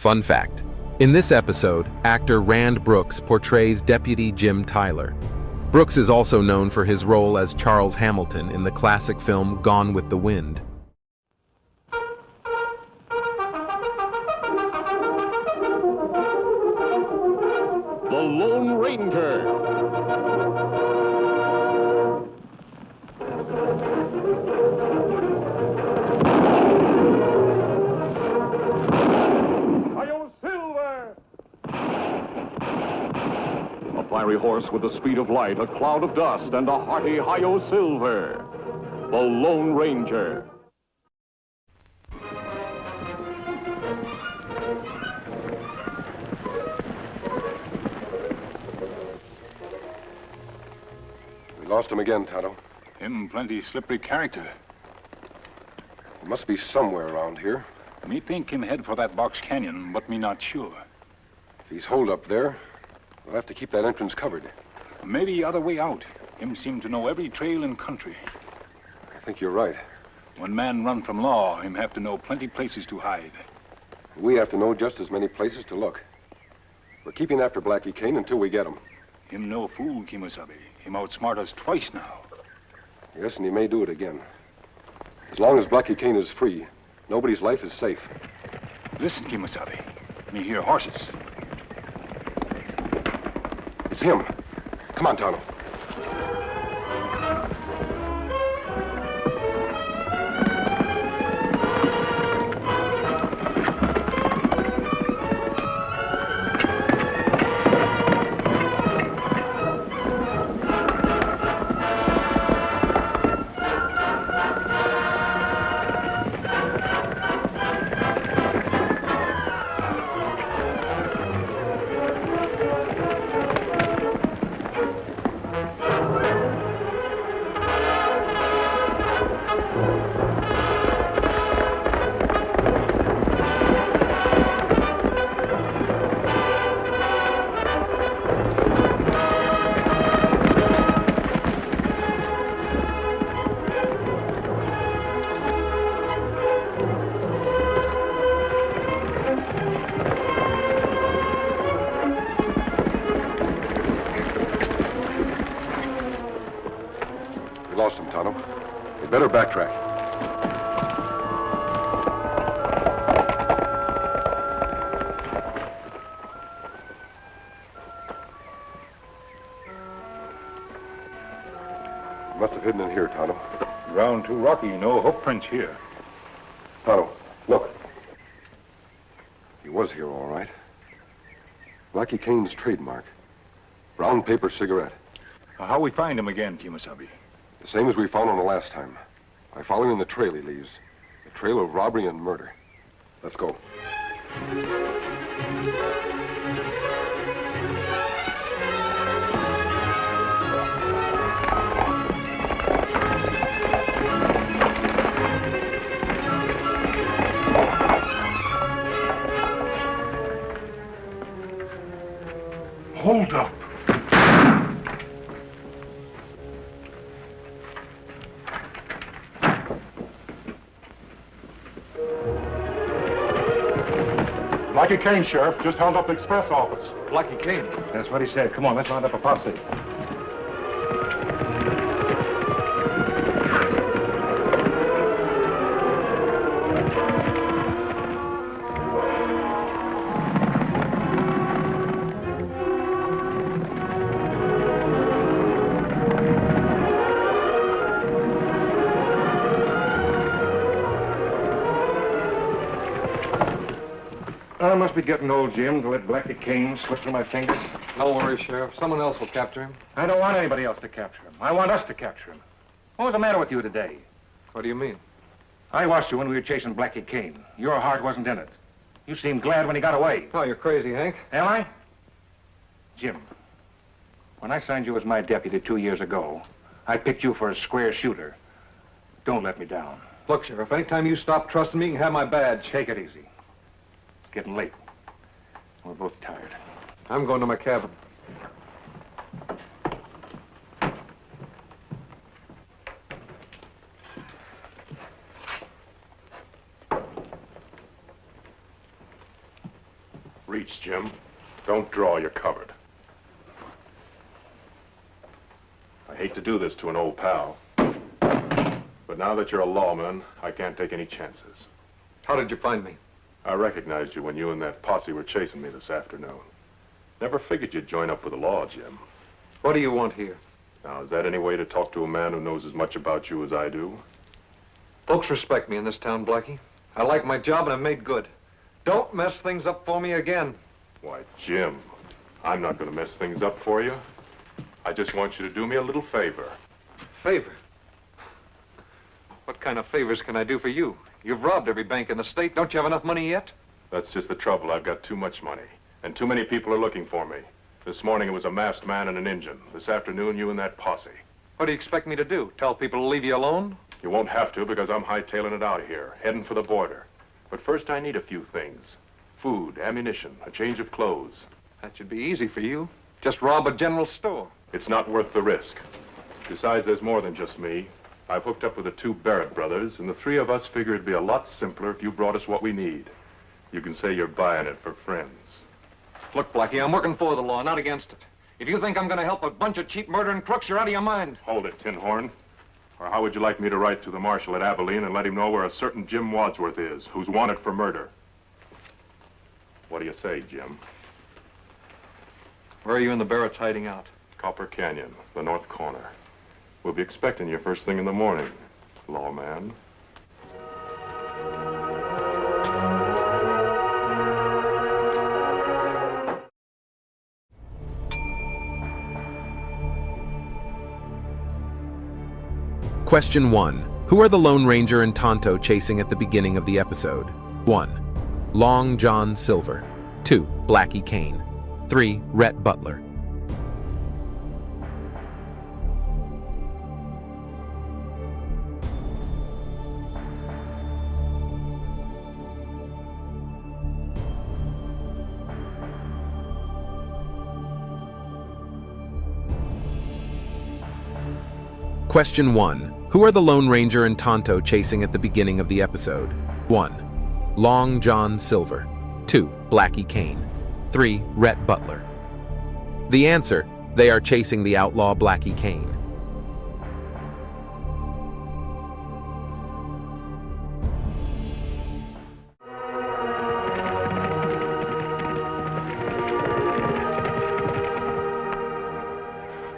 Fun fact. In this episode, actor Rand Brooks portrays Deputy Jim Tyler. Brooks is also known for his role as Charles Hamilton in the classic film Gone with the Wind. The Lone Ranger. A fiery horse with the speed of light, a cloud of dust, and a hearty Hi-Yo Silver. The Lone Ranger. We lost him again, Tonto. Him plenty slippery character. He must be somewhere around here. Me think him head for that box canyon, but me not sure. If he's holed up there, we'll have to keep that entrance covered. Maybe other way out. Him seem to know every trail and country. I think you're right. When man run from law, him have to know plenty places to hide. We have to know just as many places to look. We're keeping after Blackie Kane until we get him. Him no fool, Kimasabi. Him outsmart us twice now. Yes, and he may do it again. As long as Blackie Kane is free, nobody's life is safe. Listen, Kimasabi. Me hear horses. It's him. Come on, Tonto. We lost him, Tonto. We better backtrack. He must have hidden in here, Tonto. Ground too rocky, no hoof prints here. Tonto, look. He was here, all right. Blackie Kane's trademark. Brown paper cigarette. How we find him again, Kimasabi? The same as we found him the last time. By following the trail he leaves. A trail of robbery and murder. Let's go. Hold up. Blackie Kane, Sheriff, just held up the express office. Blackie Kane. That's what he said. Come on, let's round up a posse. I must be getting old, Jim, to let Blackie Kane slip through my fingers. Don't worry, Sheriff. Someone else will capture him. I don't want anybody else to capture him. I want us to capture him. What was the matter with you today? What do you mean? I watched you when we were chasing Blackie Kane. Your heart wasn't in it. You seemed glad when he got away. Oh, you're crazy, Hank. Am I? Jim, when I signed you as my deputy 2 years ago, I picked you for a square shooter. Don't let me down. Look, Sheriff, anytime you stop trusting me, you can have my badge. Take it easy. It's getting late. We're both tired. I'm going to my cabin. Reach, Jim. Don't draw, you're covered. I hate to do this to an old pal. But now that you're a lawman, I can't take any chances. How did you find me? I recognized you when you and that posse were chasing me this afternoon. Never figured you'd join up with the law, Jim. What do you want here? Now, is that any way to talk to a man who knows as much about you as I do? Folks respect me in this town, Blackie. I like my job and I've made good. Don't mess things up for me again. Why, Jim, I'm not going to mess things up for you. I just want you to do me a little favor. Favor? What kind of favors can I do for you? You've robbed every bank in the state. Don't you have enough money yet? That's just the trouble. I've got too much money. And too many people are looking for me. This morning it was a masked man and an engine. This afternoon, you and that posse. What do you expect me to do? Tell people to leave you alone? You won't have to because I'm hightailing it out of here, heading for the border. But first I need a few things. Food, ammunition, a change of clothes. That should be easy for you. Just rob a general store. It's not worth the risk. Besides, there's more than just me. I've hooked up with the two Barrett brothers, and the three of us figure it'd be a lot simpler if you brought us what we need. You can say you're buying it for friends. Look, Blackie, I'm working for the law, not against it. If you think I'm going to help a bunch of cheap murdering crooks, you're out of your mind. Hold it, Tin Horn. Or how would you like me to write to the marshal at Abilene and let him know where a certain Jim Wadsworth is, who's wanted for murder? What do you say, Jim? Where are you and the Barretts hiding out? Copper Canyon, the north corner. We'll be expecting you first thing in the morning, lawman. Question 1. Who are the Lone Ranger and Tonto chasing at the beginning of the episode? 1. Long John Silver. 2. Blackie Kane. 3. Rhett Butler. Question 1. Who are the Lone Ranger and Tonto chasing at the beginning of the episode? 1. Long John Silver. 2. Blackie Kane. 3. Rhett Butler. The answer: they are chasing the outlaw Blackie Kane.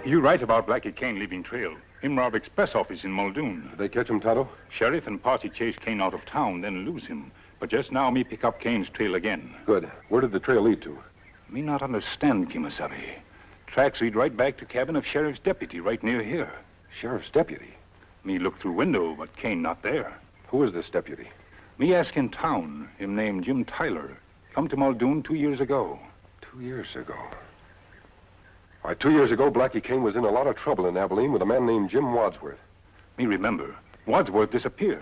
You're right about Blackie Kane leaving trail. Him rob express office in Muldoon. Did they catch him, Tonto? Sheriff and posse chase Kane out of town, then lose him. But just now me pick up Kane's trail again. Good. Where did the trail lead to? Me not understand, Kimasabi. Tracks lead right back to cabin of sheriff's deputy right near here. Sheriff's deputy. Me look through window, but Kane not there. Who is this deputy? Me ask in town, him named Jim Tyler. Come to Muldoon 2 years ago. 2 years ago. Why, 2 years ago, Blackie Kane was in a lot of trouble in Abilene with a man named Jim Wadsworth. Me remember. Wadsworth disappear.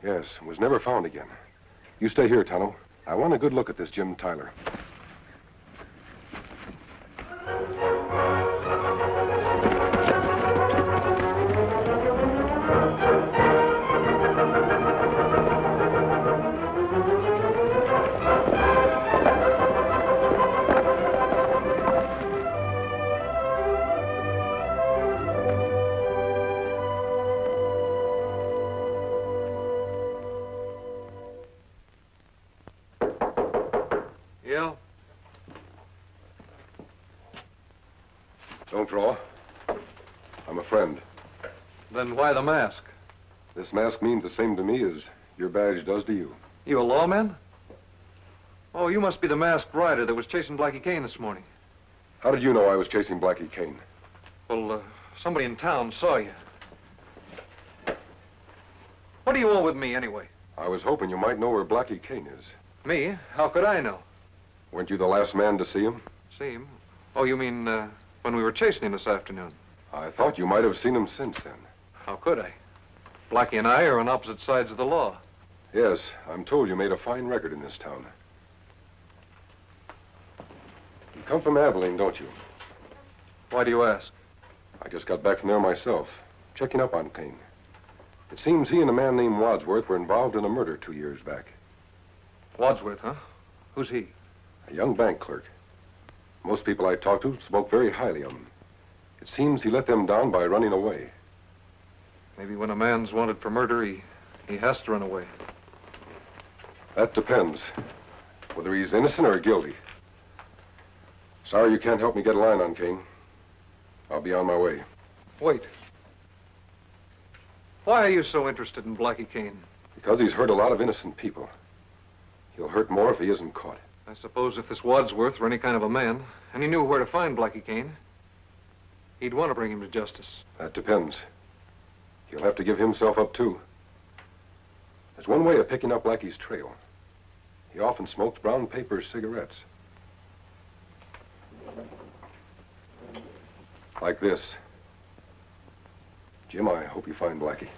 Yes, was never found again. You stay here, Tonto. I want a good look at this Jim Tyler. Yeah? Don't draw. I'm a friend. Then why the mask? This mask means the same to me as your badge does to you. You a lawman? Oh, you must be the masked rider that was chasing Blackie Kane this morning. How did you know I was chasing Blackie Kane? Well, somebody in town saw you. What do you want with me, anyway? I was hoping you might know where Blackie Kane is. Me? How could I know? Weren't you the last man to see him? See him? Oh, you mean, when we were chasing him this afternoon? I thought you might have seen him since then. How could I? Blackie and I are on opposite sides of the law. Yes, I'm told you made a fine record in this town. You come from Abilene, don't you? Why do you ask? I just got back from there myself, checking up on Kane. It seems he and a man named Wadsworth were involved in a murder 2 years back. Wadsworth, huh? Who's he? A young bank clerk. Most people I talked to spoke very highly of him. It seems he let them down by running away. Maybe when a man's wanted for murder, he has to run away. That depends. Whether he's innocent or guilty. Sorry you can't help me get a line on Kane. I'll be on my way. Wait. Why are you so interested in Blackie Kane? Because he's hurt a lot of innocent people. He'll hurt more if he isn't caught. I suppose if this Wadsworth were any kind of a man, and he knew where to find Blackie Kane, he'd want to bring him to justice. That depends. He'll have to give himself up, too. There's one way of picking up Blackie's trail. He often smoked brown paper cigarettes. Like this. Jim, I hope you find Blackie.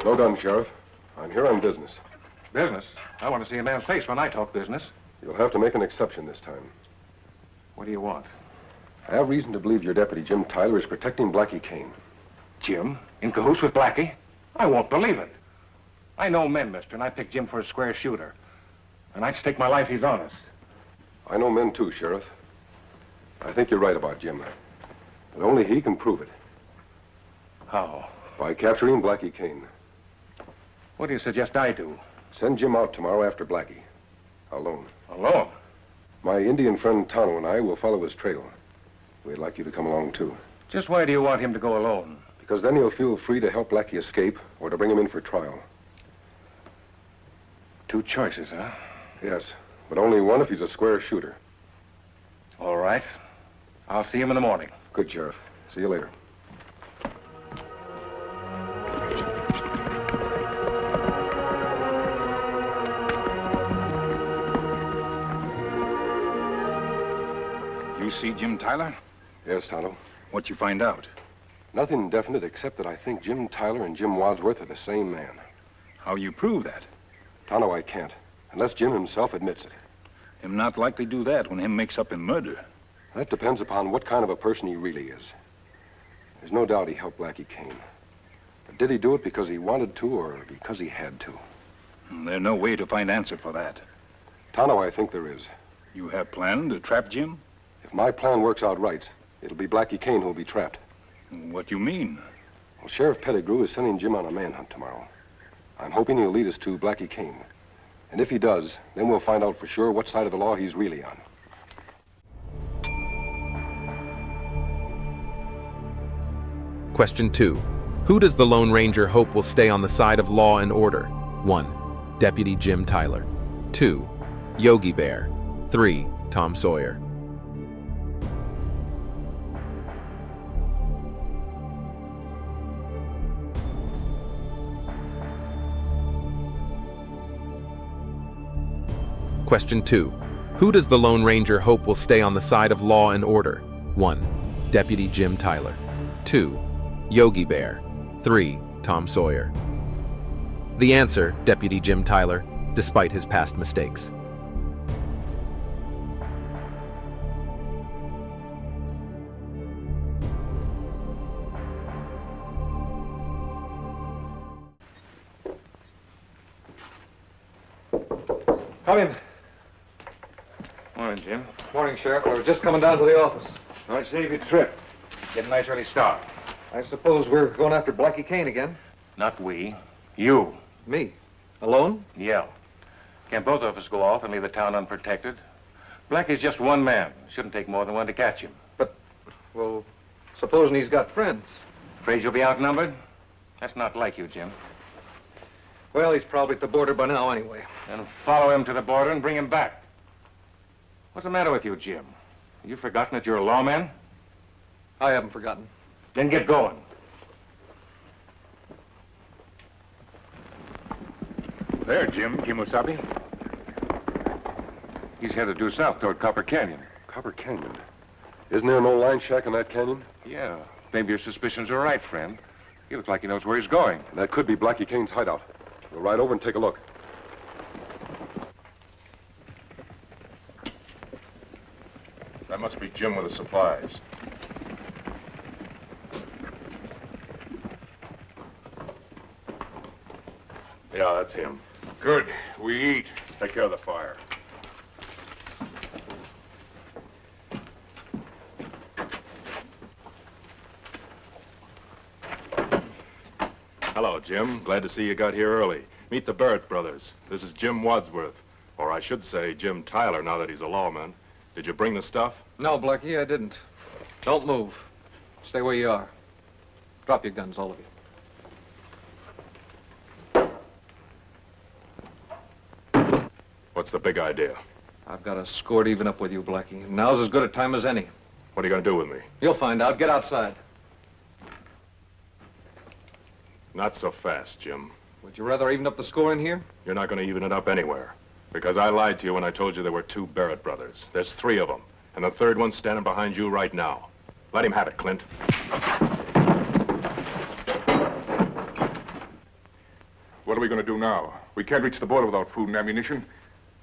No gun, Sheriff. I'm here on business. Business? I want to see a man's face when I talk business. You'll have to make an exception this time. What do you want? I have reason to believe your deputy, Jim Tyler, is protecting Blackie Kane. Jim? In cahoots with Blackie? I won't believe it. I know men, mister, and I picked Jim for a square shooter. And I'd stake my life he's honest. I know men, too, Sheriff. I think you're right about Jim. But only he can prove it. How? By capturing Blackie Kane. What do you suggest I do? Send Jim out tomorrow after Blackie. Alone. Alone? My Indian friend Tonto and I will follow his trail. We'd like you to come along, too. Just why do you want him to go alone? Because then he'll feel free to help Blackie escape or to bring him in for trial. Two choices, huh? Yes, but only one if he's a square shooter. All right. I'll see him in the morning. Good, Sheriff. See you later. You see Jim Tyler? Yes, Tonto. What'd you find out? Nothing definite except that I think Jim Tyler and Jim Wadsworth are the same man. How you prove that? Tonto, I can't. Unless Jim himself admits it. Him not likely do that when him makes up in murder. That depends upon what kind of a person he really is. There's no doubt he helped Blackie Kane. But did he do it because he wanted to or because he had to? There's no way to find answer for that. Tonto, I think there is. You have planned to trap Jim? If my plan works out right, it'll be Blackie Kane who'll be trapped. What you mean? Well, Sheriff Pettigrew is sending Jim on a manhunt tomorrow. I'm hoping he'll lead us to Blackie Kane. And if he does, then we'll find out for sure what side of the law he's really on. Question 2. Who does the Lone Ranger hope will stay on the side of law and order? 1. Deputy Jim Tyler. 2. Yogi Bear. 3. Tom Sawyer. Question 2. Who does the Lone Ranger hope will stay on the side of law and order? 1. Deputy Jim Tyler. 2. Yogi Bear. 3. Tom Sawyer. The answer, Deputy Jim Tyler, despite his past mistakes. Come in. Morning, Jim. Morning, Sheriff. I was just coming down to the office. I'll save your trip. Get a nice early start. I suppose we're going after Blackie Kane again. Not we. You. Me? Alone? Yeah. Can't both of us go off and leave the town unprotected? Blackie's just one man. Shouldn't take more than one to catch him. Well, supposing he's got friends. Afraid you'll be outnumbered? That's not like you, Jim. Well, he's probably at the border by now anyway. Then follow him to the border and bring him back. What's the matter with you, Jim? Have you forgotten that you're a lawman? I haven't forgotten. Then get going. There, Jim, Kimosabe. He's headed due south toward Copper Canyon. Copper Canyon. Isn't there no line shack in that canyon? Yeah. Maybe your suspicions are right, friend. He looks like he knows where he's going. And that could be Blackie Kane's hideout. We'll ride over and take a look. That must be Jim with the supplies. Yeah, that's him. Good. We eat. Take care of the fire. Hello, Jim. Glad to see you got here early. Meet the Barrett brothers. This is Jim Wadsworth. Or I should say Jim Tyler, now that he's a lawman. Did you bring the stuff? No, Blackie, I didn't. Don't move. Stay where you are. Drop your guns, all of you. What's the big idea? I've got a score to even up with you, Blackie. Now's as good a time as any. What are you going to do with me? You'll find out. Get outside. Not so fast, Jim. Would you rather even up the score in here? You're not going to even it up anywhere. Because I lied to you when I told you there were 2 Barrett brothers. There's 3 of them. And the third one's standing behind you right now. Let him have it, Clint. What are we going to do now? We can't reach the border without food and ammunition.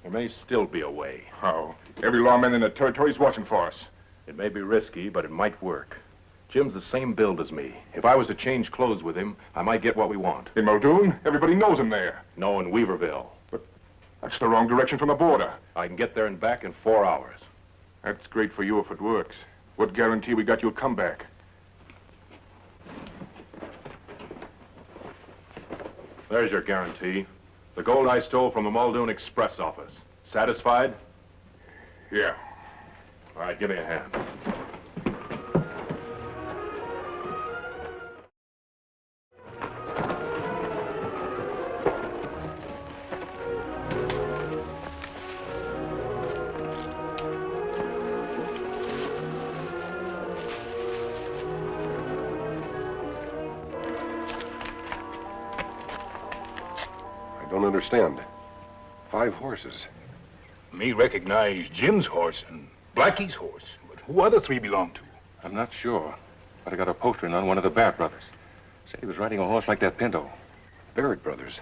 There may still be a way. How? Every lawman in the territory is watching for us. It may be risky, but it might work. Jim's the same build as me. If I was to change clothes with him, I might get what we want. In Muldoon, everybody knows him there. No, in Weaverville. That's the wrong direction from the border. I can get there and back in 4 hours. That's great for you if it works. What guarantee we got you'll come back? There's your guarantee. The gold I stole from the Muldoon Express office. Satisfied? Yeah. All right, give me a hand. I don't understand. 5 horses. Me recognize Jim's horse and Blackie's horse. But who other 3 belong to? I'm not sure, but I got a postering on one of the Barrett brothers. Said he was riding a horse like that Pinto. Barrett brothers.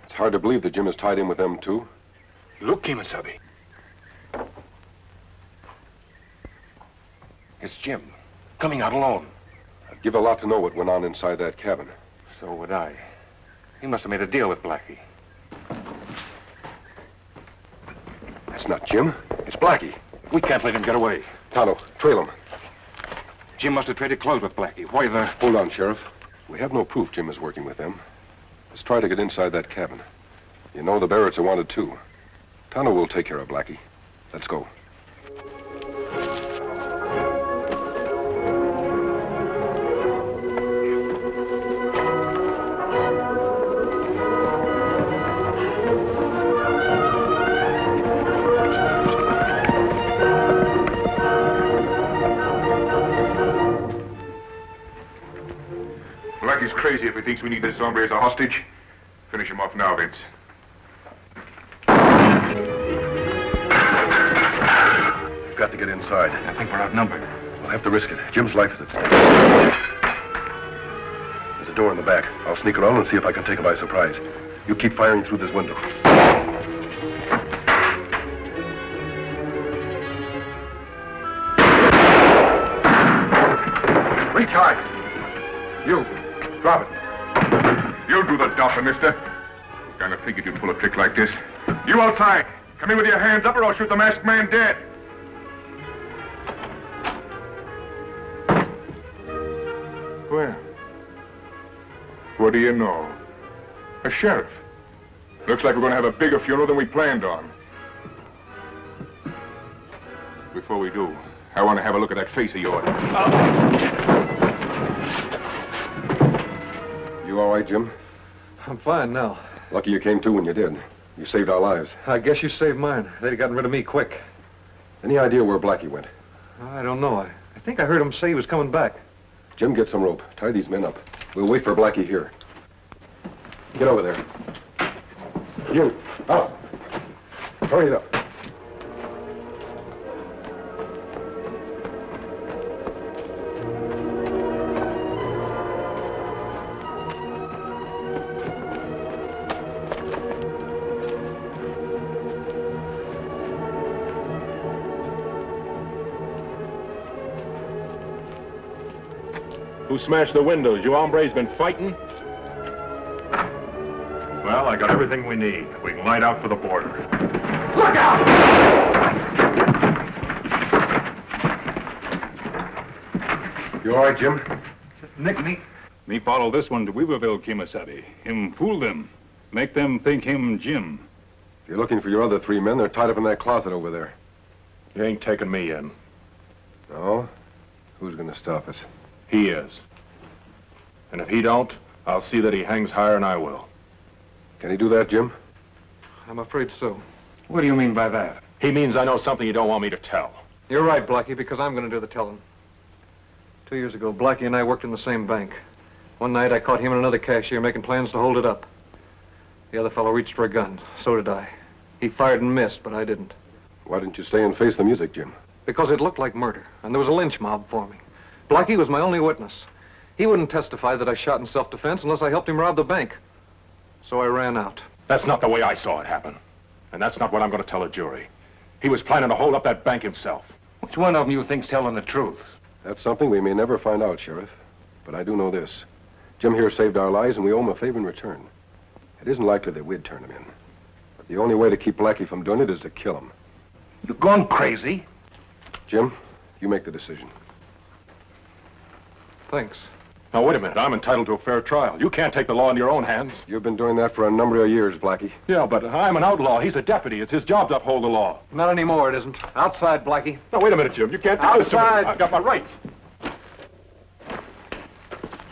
It's hard to believe that Jim is tied in with them, too. Look, Kimasabi. It's Jim, coming out alone. I'd give a lot to know what went on inside that cabin. So would I. He must have made a deal with Blackie. That's not Jim. It's Blackie. We can't let him get away. Tonto, trail him. Jim must have traded clothes with Blackie. Why the... Hold on, Sheriff. We have no proof Jim is working with them. Let's try to get inside that cabin. You know the Barretts are wanted, too. Tonto will take care of Blackie. Let's go. Blackie's crazy if he thinks we need this hombre as a hostage. Finish him off now, Vince. We've got to get inside. I think we're outnumbered. We'll have to risk it. Jim's life is at stake. There's a door in the back. I'll sneak around and see if I can take him by surprise. You keep firing through this window. Reach high. You. Drop it. You'll do the doctor, mister. Kind of figured you'd pull a trick like this. You outside. Come in with your hands up or I'll shoot the masked man dead. Well, what do you know? A sheriff. Looks like we're going to have a bigger funeral than we planned on. Before we do, I want to have a look at that face of yours. You all right, Jim? I'm fine now. Lucky you came to when you did. You saved our lives. I guess you saved mine. They'd have gotten rid of me quick. Any idea where Blackie went? I don't know. I think I heard him say he was coming back. Jim, get some rope. Tie these men up. We'll wait for Blackie here. Get over there. You, up. Hurry it up. Who smashed the windows? You hombres been fighting? Well, I got everything we need. We can light out for the border. Look out! You all right, Jim? Just nick me. Me follow this one to Weaverville, Kimasabi. Him fool them. Make them think him Jim. If you're looking for your other 3 men, they're tied up in that closet over there. You ain't taking me in. No? Who's gonna stop us? He is. And if he don't, I'll see that he hangs higher than I will. Can he do that, Jim? I'm afraid so. What do you mean by that? He means I know something you don't want me to tell. You're right, Blackie, because I'm going to do the telling. 2 years ago, Blackie and I worked in the same bank. One night, I caught him and another cashier making plans to hold it up. The other fellow reached for a gun. So did I. He fired and missed, but I didn't. Why didn't you stay and face the music, Jim? Because it looked like murder, and there was a lynch mob forming. Blackie was my only witness. He wouldn't testify that I shot in self-defense unless I helped him rob the bank. So I ran out. That's not the way I saw it happen. And that's not what I'm going to tell a jury. He was planning to hold up that bank himself. Which one of them you think's telling the truth? That's something we may never find out, Sheriff. But I do know this. Jim here saved our lives, and we owe him a favor in return. It isn't likely that we'd turn him in. But the only way to keep Blackie from doing it is to kill him. You've gone crazy. Jim, you make the decision. Thanks. Now, wait a minute. I'm entitled to a fair trial. You can't take the law in your own hands. You've been doing that for a number of years, Blackie. Yeah, but I'm an outlaw. He's a deputy. It's his job to uphold the law. Not anymore, it isn't. Outside, Blackie. Now, wait a minute, Jim. You can't do this to me. Outside. I've got my rights.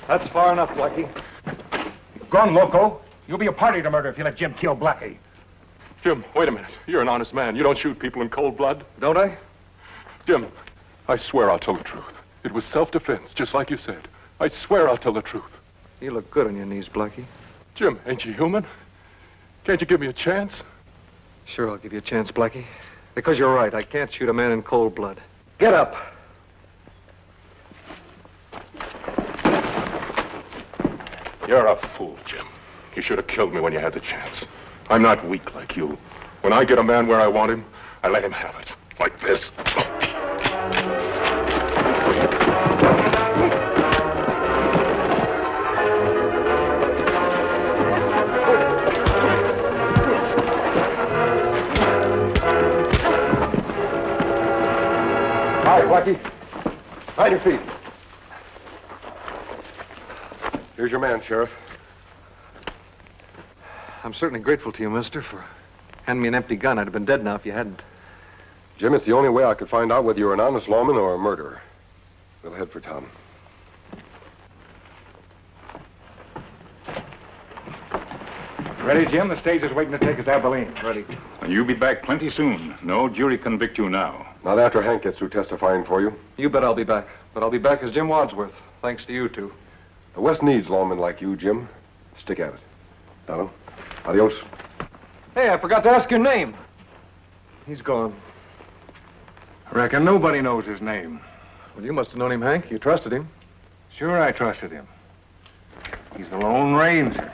That's far enough, Blackie. You've gone loco. You'll be a party to murder if you let Jim kill Blackie. Jim, wait a minute. You're an honest man. You don't shoot people in cold blood. Don't I? Jim, I swear I'll tell the truth. It was self-defense, just like you said. I swear I'll tell the truth. You look good on your knees, Blackie. Jim, ain't you human? Can't you give me a chance? Sure, I'll give you a chance, Blackie. Because you're right, I can't shoot a man in cold blood. Get up. You're a fool, Jim. You should have killed me when you had the chance. I'm not weak like you. When I get a man where I want him, I let him have it. Like this. All right, Blackie. On your feet. Here's your man, Sheriff. I'm certainly grateful to you, mister, for handing me an empty gun. I'd have been dead now if you hadn't. Jim, it's the only way I could find out whether you're an honest lawman or a murderer. We'll head for town. Ready, Jim? The stage is waiting to take us to Abilene. Ready. And you'll be back plenty soon. No jury convict you now. Not after Hank gets through testifying for you. You bet I'll be back. But I'll be back as Jim Wadsworth, thanks to you two. The West needs lawmen like you, Jim. Stick at it. Donald, adios. Hey, I forgot to ask your name. He's gone. I reckon nobody knows his name. Well, you must have known him, Hank. You trusted him. Sure, I trusted him. He's the Lone Ranger.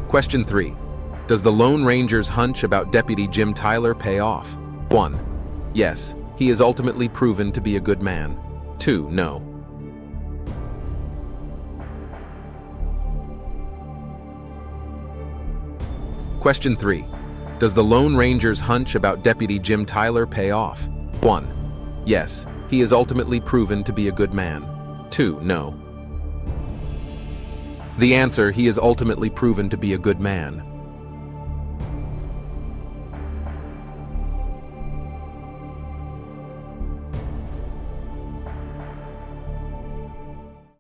Question 3. Does the Lone Ranger's hunch about Deputy Jim Tyler pay off? 1. Yes, he is ultimately proven to be a good man. 2. No. Question 3. Does the Lone Ranger's hunch about Deputy Jim Tyler pay off? 1. Yes, he is ultimately proven to be a good man. 2. No. The answer, he is ultimately proven to be a good man.